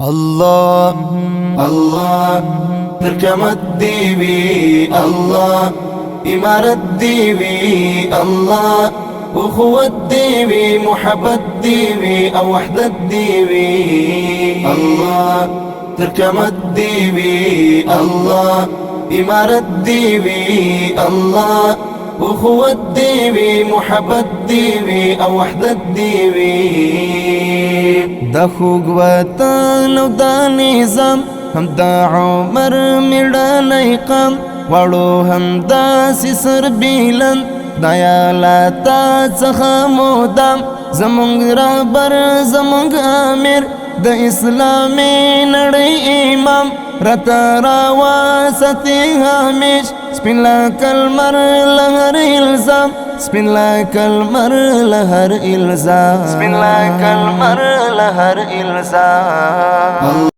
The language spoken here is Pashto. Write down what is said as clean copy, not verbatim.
الله الله تركمت ديوي الله إمارة ديوي الله أخوة ديوي محبة ديوي أو وحدة ديوي الله تركمت ديوي الله إمارة ديوي الله أخوة ديوي محبت ديوي أو وحدة ديوي دا خوږ وطن او دا نظام هم دا عمر میړنی قام وړو هم داسې سربیلن دا یالاتا څخه مودام زمونږ رهبر زمونږ امیر د اسلامي نړۍ امام راته راوساتي همیش سپین لکه لمر له هر الزام سپین لکه لمر له هر الزام سپین لکه لمر له هر الزام